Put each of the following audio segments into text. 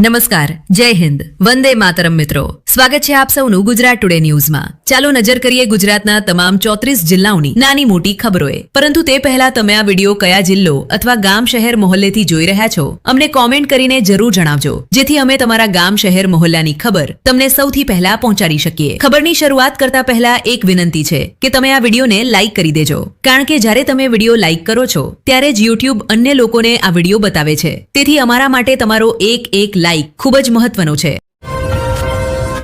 નમસ્કાર, જય હિન્દ, વંદે માતરમ મિત્રો. સ્વાગત છે આપ સૌનું ગુજરાત ટુડે ન્યૂઝમાં. ચાલો નજર કરીએ ગુજરાતના તમામ 34 જિલ્લાઓની નાની મોટી ખબરોએ. પરંતુ તે પહેલા તમે આ વિડીયો કયા જિલ્લો અથવા ગામ શહેર મોહલ્લેથી જોઈ રહ્યા છો અમને કોમેન્ટ કરીને જરૂર જણાવજો, જેથી અમે તમારા ગામ શહેર મોહલ્લાની ખબર તમને સૌથી પહેલા પહોંચાડી શકીએ. ખબરની શરૂઆત કરતા પહેલા એક વિનંતી છે કે તમે આ વિડીયોને લાઈક કરી દેજો, કારણ કે જ્યારે તમે વિડીયો લાઈક કરો છો ત્યારે જ યુટ્યુબ અન્ય લોકોને આ વિડીયો બતાવે છે. તેથી અમારા માટે તમારો એક લાઈક ખૂબ જ મહત્વનો છે.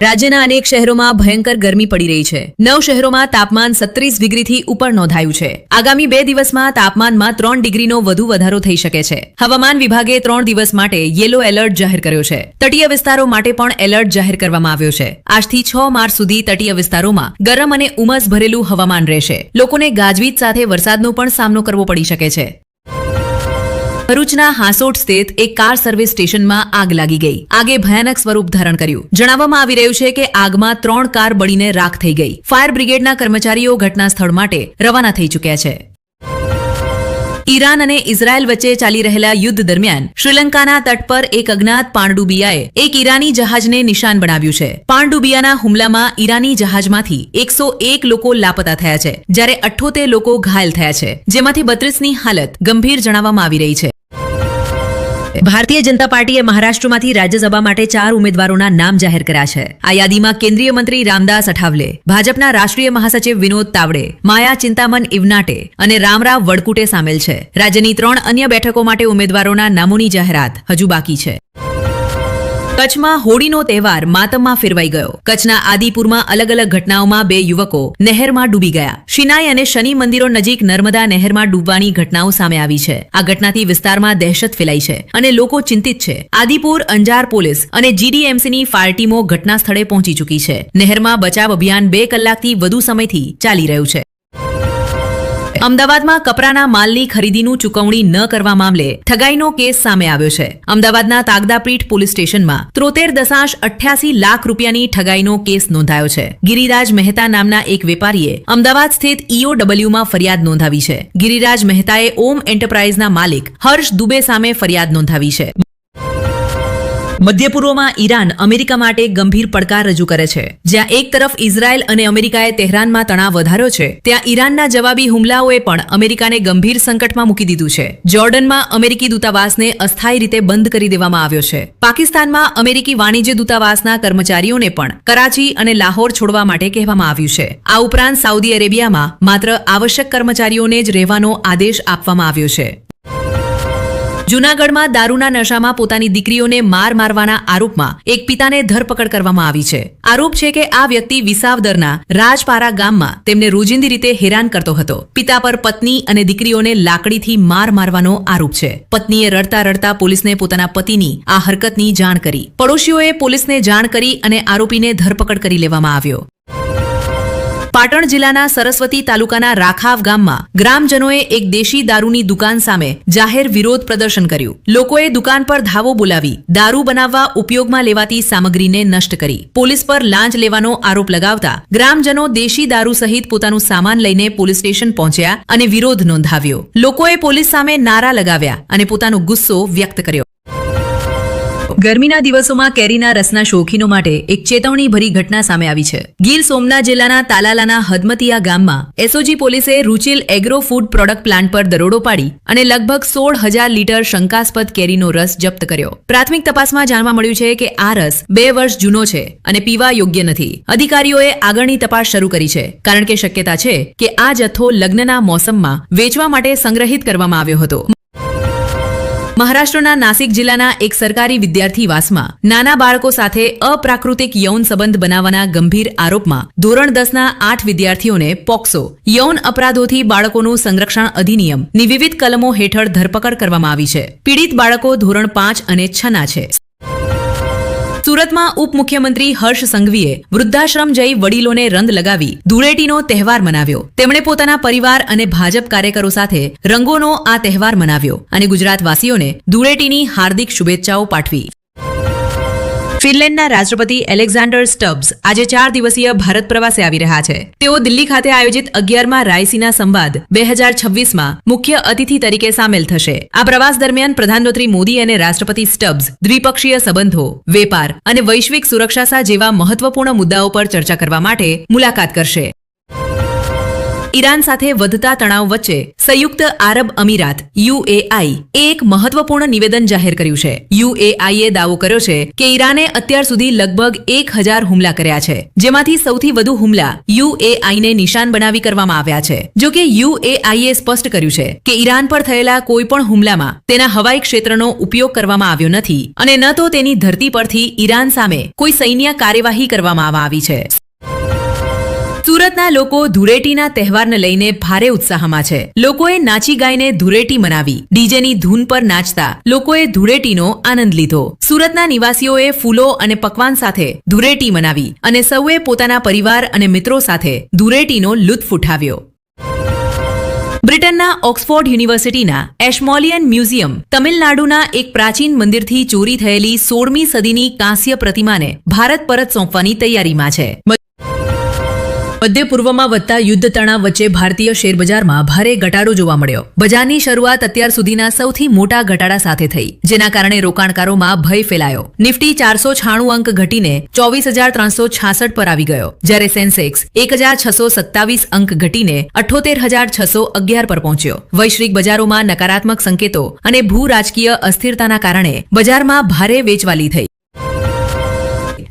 રાજ્યના અનેક શહેરોમાં ભયંકર ગરમી પડી રહી છે. 9 શહેરોમાં તાપમાન 37 ડિગ્રીથી ઉપર નોંધાયું છે. આગામી 2 દિવસમાં તાપમાનમાં 3 ડિગ્રીનો વધુ વધારો થઈ શકે છે. હવામાન વિભાગે 3 દિવસ માટે યેલો એલર્ટ જાહેર કર્યો છે. તટીય વિસ્તારો માટે પણ એલર્ટ જાહેર કરવામાં આવ્યો છે. આજથી 6 માર્ચ સુધી તટીય વિસ્તારોમાં ગરમ અને ઉમસ ભરેલું હવામાન રહેશે. લોકોને ગાજવીજ સાથે વરસાદનો પણ સામનો કરવો પડી શકે છે. ભરૂચના હાંસોટ સ્થિત એક કાર સર્વિસ સ્ટેશનમાં આગ લાગી ગઈ. આગે ભયાનક સ્વરૂપ ધારણ કર્યું. જણાવવામાં આવી રહ્યું છે કે આગમાં 3 કાર બળીને રાખ થઈ ગઈ. ફાયર બ્રિગેડના કર્મચારીઓ ઘટના સ્થળ માટે રવાના થઈ ચૂક્યા છે. ઈરાન અને ઇઝરાયલ વચ્ચે ચાલી રહેલા યુદ્ધ દરમિયાન શ્રીલંકાના તટ પર એક અજ્ઞાત પાણડુબિયાએ એક ઈરાની જહાજને નિશાન બનાવ્યું છે. પાણડુબિયાના હુમલામાં ઈરાની જહાજમાંથી 101 લોકો લાપતા થયા છે, જ્યારે 78 લોકો ઘાયલ થયા છે, જેમાંથી 32ની હાલત ગંભીર જણાવવામાં આવી રહી છે. ભારતીય જનતા પાર્ટીએ મહારાષ્ટ્રમાંથી રાજ્યસભા માટે 4 ઉમેદવારોના નામ જાહેર કર્યા છે. આ યાદીમાં કેન્દ્રીય મંત્રી રામદાસ અઠાવલે, ભાજપના રાષ્ટ્રીય મહાસચિવ વિનોદ તાવડે, માયા ચિંતામન ઇવનાટે અને રામરાવ વડકુટે સામેલ છે. રાજ્યની 3 અન્ય બેઠકો માટે ઉમેદવારોના નામોની જાહેરાત હજુ બાકી છે. કચ્છમાં હોળીનો તહેવાર માતમમાં ફેરવાઈ ગયો. કચ્છના આદિપુરમાં અલગ અલગ ઘટનાઓમાં 2 યુવકો નહેરમાં ડૂબી ગયા. શિનાઈ અને શનિ મંદિરો નજીક નર્મદા નહેરમાં ડૂબવાની ઘટનાઓ સામે આવી છે. આ ઘટનાથી વિસ્તારમાં દહેશત ફેલાઈ છે અને લોકો ચિંતિત છે. આદિપુર, અંજાર પોલીસ અને જીડીએમસીની ફાયર ટીમો ઘટના સ્થળે પહોંચી ચૂકી છે. નહેરમાં બચાવ અભિયાન 2 કલાકથી વધુ સમયથી ચાલી રહ્યું છે. અમદાવાદમાં કપરાના માલની ખરીદીનું ચૂકવણી ન કરવા મામલે ઠગાઈનો કેસ સામે આવ્યો છે. અમદાવાદના તાગદાપીઠ પોલીસ સ્ટેશનમાં 73.88 લાખ રૂપિયાની ઠગાઈનો કેસ નોંધાયો છે. ગિરિરાજ મહેતા નામના એક વેપારીએ અમદાવાદ સ્થિત EOWમાં ફરિયાદ નોંધાવી છે. ગિરિરાજ મહેતાએ ઓમ એન્ટરપ્રાઇઝના માલિક હર્ષ દુબે સામે ફરિયાદ નોંધાવી છે. મધ્ય પૂર્વમાં ઈરાન અમેરિકા માટે ગંભીર પડકાર રજૂ કરે છે. જ્યાં એક તરફ ઇઝરાયલ અને અમેરિકાએ તહેરાનમાં તણાવ વધાર્યો છે, ત્યાં ઈરાનના જવાબી હુમલાઓએ પણ અમેરિકાને ગંભીર સંકટમાં મૂકી દીધું છે. જોર્ડનમાં અમેરિકી દૂતાવાસને અસ્થાયી રીતે બંધ કરી દેવામાં આવ્યો છે. પાકિસ્તાનમાં અમેરિકી વાણિજ્ય દૂતાવાસના કર્મચારીઓને પણ કરાચી અને લાહોર છોડવા માટે કહેવામાં આવ્યું છે. આ ઉપરાંત સાઉદી અરેબિયામાં માત્ર આવશ્યક કર્મચારીઓને જ રહેવાનો આદેશ આપવામાં આવ્યો છે. જૂનાગઢમાં દારૂના નશામાં પોતાની દીકરીઓને મારવાના આરોપમાં એક પિતાને ધરપકડ કરવામાં આવી છે. આરોપ છે કે આ વ્યક્તિ વિસાવદરના રાજપારા ગામમાં તેમને રોજિંદી રીતે હેરાન કરતો હતો. પિતા પર પત્ની અને દીકરીઓને લાકડીથી મારવાનો આરોપ છે. પત્નીએ રડતા રડતા પોલીસને પોતાના પતિની આ હરકતની જાણ કરી. પડોશીઓએ પોલીસને જાણ કરી અને આરોપીને ધરપકડ કરી લેવામાં આવ્યો. પાટણ જિલ્લાના સરસ્વતી તાલુકાના રાખાવ ગામમાં ગ્રામજનોએ એક દેશી દારૂની દુકાન સામે જાહેર વિરોધ પ્રદર્શન કર્યું. લોકોએ દુકાન પર ધાવો બોલાવી દારૂ બનાવવા ઉપયોગમાં લેવાતી સામગ્રીને નષ્ટ કરી. પોલીસ પર લાંચ લેવાનો આરોપ લગાવતા ગ્રામજનો દેશી દારૂ સહિત પોતાનું સામાન લઈને પોલીસ સ્ટેશન પહોંચ્યા અને વિરોધ નોંધાવ્યો. લોકોએ પોલીસ સામે નારા લગાવ્યા અને પોતાનો ગુસ્સો વ્યક્ત કર્યો. ગરમીના દિવસોમાં કેરીના રસના શોખીનો માટે એક ચેતવણીભરી ઘટના સામે આવી છે. ગીર સોમનાથ જિલ્લાના તાલાલાના હદમતિયા ગામમાં એસઓજી પોલીસે રૂચિલ એગ્રો ફૂડ પ્રોડક્ટ પ્લાન્ટ પર દરોડો પાડી અને લગભગ 16,000 લીટર શંકાસ્પદ કેરીનો રસ જપ્ત કર્યો. પ્રાથમિક તપાસમાં જાણવા મળ્યું છે કે આ રસ 2 વર્ષ જૂનો છે અને પીવા યોગ્ય નથી. અધિકારીઓએ આગળની તપાસ શરૂ કરી છે, કારણ કે શક્યતા છે કે આ જથ્થો લગ્નના મોસમમાં વેચવા માટે સંગ્રહિત કરવામાં આવ્યો હતો. મહારાષ્ટ્રના નાસિક જિલ્લાના એક સરકારી વિદ્યાર્થીવાસમાં નાના બાળકો સાથે અપ્રાકૃતિક યૌન સંબંધ બનાવવાના ગંભીર આરોપમાં ધોરણ 10ના 8 વિદ્યાર્થીઓને પોક્સો યૌન અપરાધોથી બાળકોનું સંરક્ષણ અધિનિયમની વિવિધ કલમો હેઠળ ધરપકડ કરવામાં આવી છે. પીડિત બાળકો ધોરણ 5 અને 6ના છે. સુરતમાં ઉપમુખ્યમંત્રી હર્ષ સંઘવીએ વૃદ્ધાશ્રમ જઈ વડીલોને રંગ લગાવી ધૂળેટીનો તહેવાર મનાવ્યો. તેમણે પોતાના પરિવાર અને ભાજપ કાર્યકરો સાથે રંગોનો આ તહેવાર મનાવ્યો અને ગુજરાતવાસીઓને ધૂળેટીની હાર્દિક શુભેચ્છાઓ પાઠવી. ફિનલેન્ડના રાષ્ટ્રપતિ એલેક્ઝાન્ડર સ્ટબ્સ આજે 4 દિવસીય ભારત પ્રવાસે આવી રહ્યા છે. તેઓ દિલ્હી ખાતે આયોજિત 11મા રાયસીના સંવાદ 2026માં મુખ્ય અતિથિ તરીકે સામેલ થશે. આ પ્રવાસ દરમિયાન પ્રધાનમંત્રી મોદી અને રાષ્ટ્રપતિ સ્ટબ્સ દ્વિપક્ષીય સંબંધો, વેપાર અને વૈશ્વિક સુરક્ષા જેવા મહત્વપૂર્ણ મુદ્દાઓ પર ચર્ચા કરવા માટે મુલાકાત કરશે. ઈરાન સાથે વધતા તણાવ વચ્ચે સંયુક્ત આરબ અમીરાત UAE એક મહત્વપૂર્ણ નિવેદન જાહેર કર્યું છે. UAE દાવો કર્યો છે કે ઈરાને અત્યાર સુધી લગભગ 1000 હુમલા કર્યા છે, જેમાંથી સૌથી વધુ હુમલા UAE નિશાન બનાવી કરવામાં આવ્યા છે. જો કે UAE સ્પષ્ટ કર્યું છે કે ઈરાન પર થયેલા કોઈ પણ હુમલામાં તેના હવાઈ ક્ષેત્રનો ઉપયોગ કરવામાં આવ્યો નથી અને ન તો તેની ધરતી પરથી ઈરાન સામે કોઈ સૈન્ય કાર્યવાહી કરવામાં આવી છે. સુરતના લોકો ધૂળેટીના તહેવારને લઈને ભારે ઉત્સાહમાં છે. લોકોએ નાચી ગાઈને ધૂળેટી મનાવી. ડીજેની ધૂન પર નાચતા લોકોએ ધૂળેટીનો આનંદ લીધો. સુરતના નિવાસીઓએ ફૂલો અને પકવાન સાથે ધૂળેટી મનાવી અને સૌએ પોતાના પરિવાર અને મિત્રો સાથે ધૂળેટીનો લુત્ફ ઉઠાવ્યો. બ્રિટનના ઓક્સફોર્ડ યુનિવર્સિટીના એશમોલિયન મ્યુઝિયમ તમિલનાડુના એક પ્રાચીન મંદિરથી ચોરી થયેલી 16મી સદીની કાંસ્ય પ્રતિમાને ભારત પરત સોંપવાની તૈયારીમાં છે. મધ્ય પૂર્વમાં વધતા યુદ્ધ તણાવ વચ્ચે ભારતીય શેરબજારમાં ભારે ઘટાડો જોવા મળ્યો. બજારની શરૂઆત અત્યાર સુધીના સૌથી મોટા ઘટાડા સાથે થઈ, જેના કારણે રોકાણકારોમાં ભય ફેલાયો. નિફ્ટી 496 અંક ઘટીને 24,366 પર આવી ગયો, જ્યારે સેન્સેક્સ 1,627 અંક ઘટીને 78,611 પર પહોંચ્યો. વૈશ્વિક બજારોમાં નકારાત્મક સંકેતો અને ભૂ રાજકીય અસ્થિરતાના કારણે બજારમાં ભારે વેચવાલી થઈ.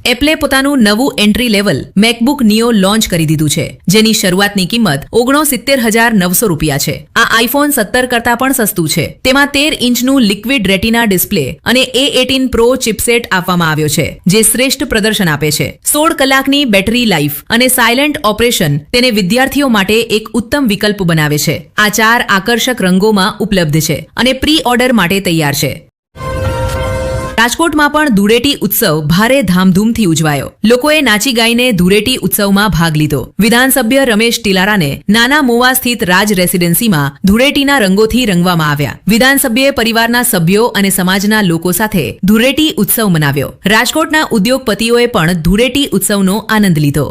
એપલે પોતાનું નવું entry level MacBook neo launch કરી દીધું છે, જેની શરૂઆતની કિંમત 69,900 રૂપિયા છે. આ આઈફોન 17 કરતાં પણ સસ્તું છે. તેમાં 13 ઇંચનું લિક્વિડ રેટિના ડિસ્પ્લે અને A18 પ્રો ચિપસેટ આપવામાં આવ્યો છે, જે શ્રેષ્ઠ પ્રદર્શન આપે છે. 16 કલાકની બેટરી લાઈફ અને સાયલેન્ટ ઓપરેશન તેને વિદ્યાર્થીઓ માટે એક ઉત્તમ વિકલ્પ બનાવે છે. આ 4 આકર્ષક રંગોમાં ઉપલબ્ધ છે અને પ્રી ઓર્ડર માટે તૈયાર છે. રાજકોટમાં પણ ધૂળેટી ઉત્સવ ભારે ધામધૂમથી ઉજવાયો. લોકોએ નાચી ગાઈને ધૂળેટી ઉત્સવમાં ભાગ લીધો. વિધાનસભ્ય રમેશ ટીલારાને નાના મોવા સ્થિત રાજ રેસીડેન્સીમાં ધૂળેટીના રંગોથી રંગવામાં આવ્યા. વિધાનસભ્યએ પરિવારના સભ્યો અને સમાજના લોકો સાથે ધૂળેટી ઉત્સવ મનાવ્યો. રાજકોટના ઉદ્યોગપતિઓએ પણ ધૂળેટી ઉત્સવનો આનંદ લીધો.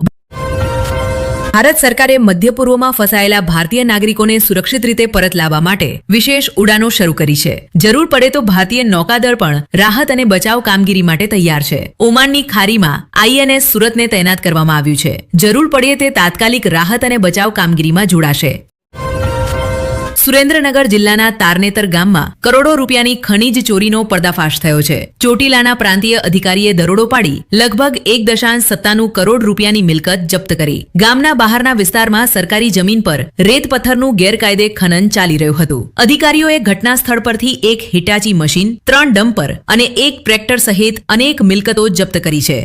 ભારત સરકારે મધ્ય પૂર્વમાં ફસાયેલા ભારતીય નાગરિકોને સુરક્ષિત રીતે પરત લાવવા માટે વિશેષ ઉડાનો શરૂ કરી છે. જરૂર પડે તો ભારતીય નૌકાદળ પણ રાહત અને બચાવ કામગીરી માટે તૈયાર છે. ઓમાનની ખાડીમાં INS સુરતને તૈનાત કરવામાં આવ્યું છે. જરૂર પડે તે તાત્કાલિક રાહત અને બચાવ કામગીરીમાં જોડાશે. સુરેન્દ્રનગર જિલ્લાના તારનેતર ગામમાં કરોડો રૂપિયાની ખનીજ ચોરીનો પર્દાફાશ થયો છે. ચોટીલાના પ્રાંતીય અધિકારીએ દરોડો પાડી લગભગ 1.97 કરોડ રૂપિયાની મિલકત જપ્ત કરી. ગામના બહારના વિસ્તારમાં સરકારી જમીન પર રેત પથ્થરનું ગેરકાયદે ખનન ચાલી રહ્યું હતું. અધિકારીઓએ ઘટના સ્થળ પરથી એક હિટાચી મશીન, 3 ડમ્પર અને એક ટ્રેક્ટર સહિત અનેક મિલકતો જપ્ત કરી છે.